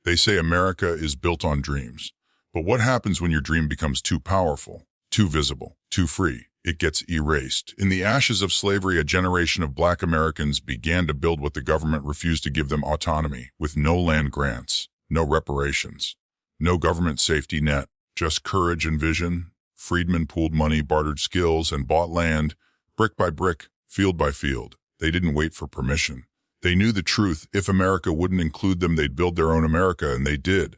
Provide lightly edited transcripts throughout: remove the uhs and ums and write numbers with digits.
They say America is built on dreams. But what happens when your dream becomes too powerful, too visible, too free? It gets erased. In the ashes of slavery, a generation of Black Americans began to build what the government refused to give them: autonomy, with no land grants, no reparations, no government safety net, just courage and vision. Freedmen pooled money, bartered skills, and bought land, brick by brick, field by field. They didn't wait for permission. They knew the truth. If America wouldn't include them, they'd build their own America, and they did.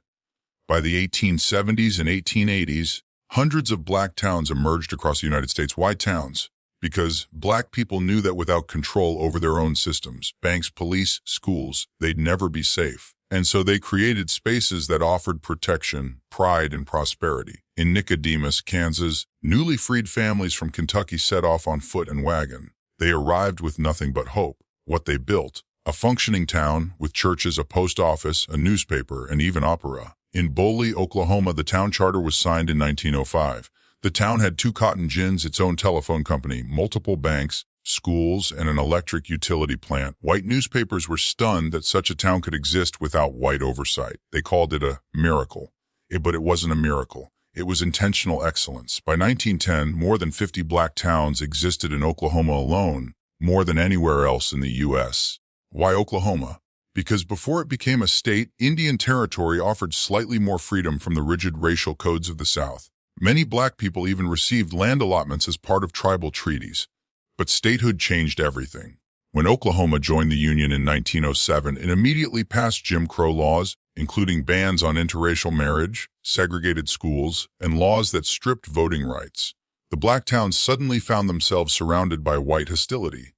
By the 1870s and 1880s, hundreds of Black towns emerged across the United States. Why towns? Because Black people knew that without control over their own systems, banks, police, schools, they'd never be safe. And so they created spaces that offered protection, pride, and prosperity. In Nicodemus, Kansas, newly freed families from Kentucky set off on foot and wagon. They arrived with nothing but hope. What they built: a functioning town with churches, a post office, a newspaper, and even opera. In Boley, Oklahoma, the town charter was signed in 1905. The town had 2 cotton gins, its own telephone company, multiple banks, schools, and an electric utility plant. White newspapers were stunned that such a town could exist without white oversight. They called it a miracle. But it wasn't a miracle. It was intentional excellence. By 1910, more than 50 Black towns existed in Oklahoma alone, more than anywhere else in the U.S. Why Oklahoma? Because before it became a state, Indian Territory offered slightly more freedom from the rigid racial codes of the South. Many Black people even received land allotments as part of tribal treaties. But statehood changed everything. When Oklahoma joined the Union in 1907, it immediately passed Jim Crow laws, including bans on interracial marriage, segregated schools, and laws that stripped voting rights. The Black towns suddenly found themselves surrounded by white hostility.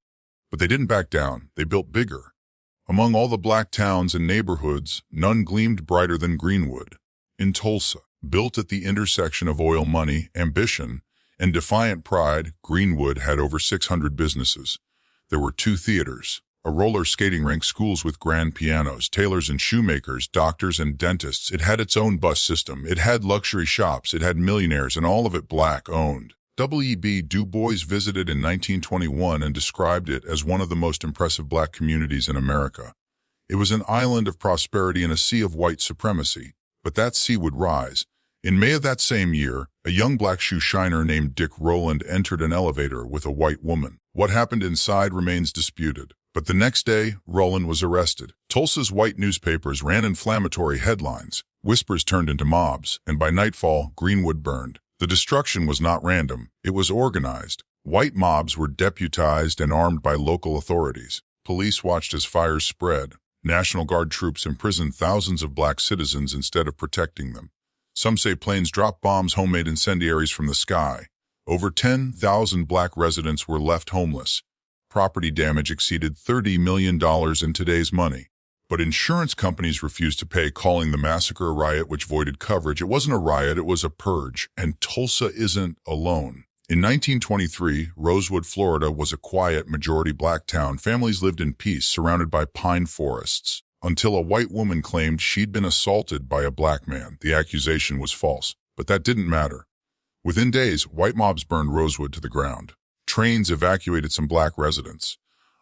But they didn't back down. They built bigger. Among all the Black towns and neighborhoods, none gleamed brighter than Greenwood. In Tulsa, built at the intersection of oil money, ambition, and defiant pride, Greenwood had over 600 businesses. There were 2 theaters, a roller skating rink, schools with grand pianos, tailors and shoemakers, doctors and dentists. It had its own bus system. It had luxury shops. It had millionaires, and all of it Black-owned. W.E.B. Du Bois visited in 1921 and described it as one of the most impressive Black communities in America. It was an island of prosperity in a sea of white supremacy, but that sea would rise. In May of that same year, a young Black shoe shiner named Dick Rowland entered an elevator with a white woman. What happened inside remains disputed. But the next day, Rowland was arrested. Tulsa's white newspapers ran inflammatory headlines. Whispers turned into mobs, and by nightfall, Greenwood burned. The destruction was not random. It was organized. White mobs were deputized and armed by local authorities. Police watched as fires spread. National Guard troops imprisoned thousands of Black citizens instead of protecting them. Some say planes dropped bombs, homemade incendiaries from the sky. Over 10,000 Black residents were left homeless. Property damage exceeded $30 million in today's money. But insurance companies refused to pay, calling the massacre a riot which voided coverage. It wasn't a riot, it was a purge. And Tulsa isn't alone. In 1923, Rosewood, Florida was a quiet, majority Black town. Families lived in peace, surrounded by pine forests, until a white woman claimed she'd been assaulted by a Black man. The accusation was false, but that didn't matter. Within days, white mobs burned Rosewood to the ground. Trains evacuated some Black residents.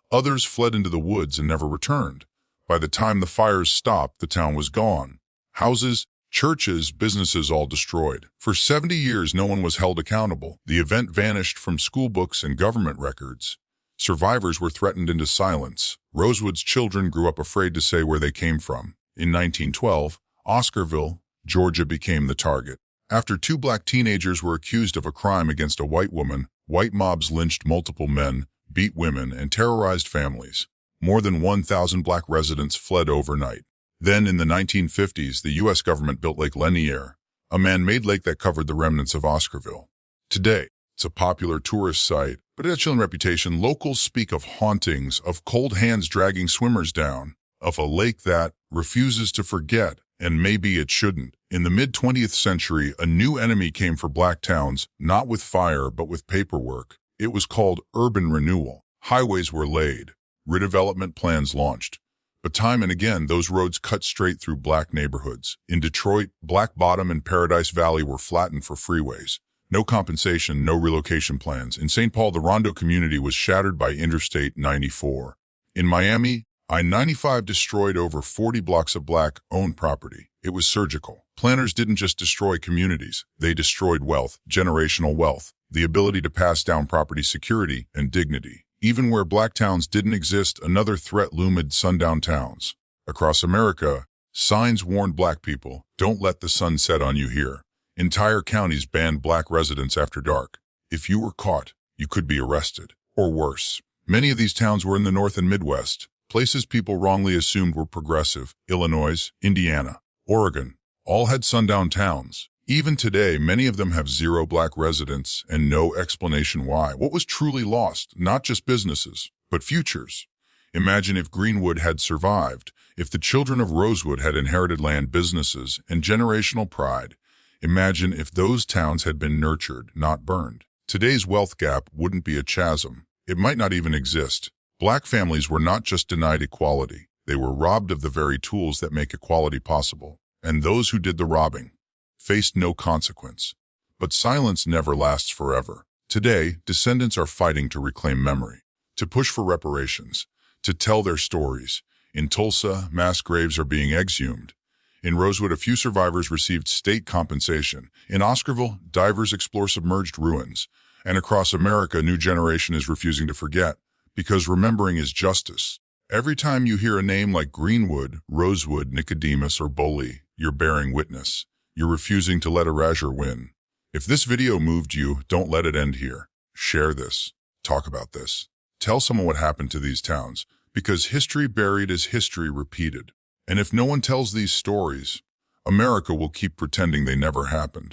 Others fled into the woods and never returned. By the time the fires stopped, the town was gone. Houses, churches, businesses all destroyed. For 70 years, no one was held accountable. The event vanished from school books and government records. Survivors were threatened into silence. Rosewood's children grew up afraid to say where they came from. In 1912, Oscarville, Georgia became the target. After 2 Black teenagers were accused of a crime against a white woman, white mobs lynched multiple men, beat women, and terrorized families. More than 1,000 Black residents fled overnight. Then, in the 1950s, the U.S. government built Lake Lanier, a man-made lake that covered the remnants of Oscarville. Today, it's a popular tourist site, but it has a chilling reputation. Locals speak of hauntings, of cold hands dragging swimmers down, of a lake that refuses to forget, and maybe it shouldn't. In the mid-20th century, a new enemy came for Black towns, not with fire, but with paperwork. It was called urban renewal. Highways were laid. Redevelopment plans launched. But time and again, those roads cut straight through Black neighborhoods. In Detroit, Black Bottom and Paradise Valley were flattened for freeways. No compensation, no relocation plans. In St. Paul, the Rondo community was shattered by Interstate 94. In Miami, I-95 destroyed over 40 blocks of Black-owned property. It was surgical. Planners didn't just destroy communities. They destroyed wealth, generational wealth, the ability to pass down property security and dignity. Even where Black towns didn't exist, another threat loomed: sundown towns. Across America, signs warned Black people, "Don't let the sun set on you here." Entire counties banned Black residents after dark. If you were caught, you could be arrested. Or worse. Many of these towns were in the North and Midwest, places people wrongly assumed were progressive. Illinois, Indiana, Oregon, all had sundown towns. Even today, many of them have zero Black residents and no explanation why. What was truly lost? Not just businesses, but futures. Imagine if Greenwood had survived, if the children of Rosewood had inherited land, businesses, and generational pride. Imagine if those towns had been nurtured, not burned. Today's wealth gap wouldn't be a chasm. It might not even exist. Black families were not just denied equality, they were robbed of the very tools that make equality possible. And those who did the robbing faced no consequence. But silence never lasts forever. Today, descendants are fighting to reclaim memory, to push for reparations, to tell their stories. In Tulsa, mass graves are being exhumed. In Rosewood, a few survivors received state compensation. In Oscarville, divers explore submerged ruins. And across America, a new generation is refusing to forget, because remembering is justice. Every time you hear a name like Greenwood, Rosewood, Nicodemus, or Boley, you're bearing witness. You're refusing to let erasure win. If this video moved you, don't let it end here. Share this. Talk about this. Tell someone what happened to these towns, because history buried is history repeated. And if no one tells these stories, America will keep pretending they never happened.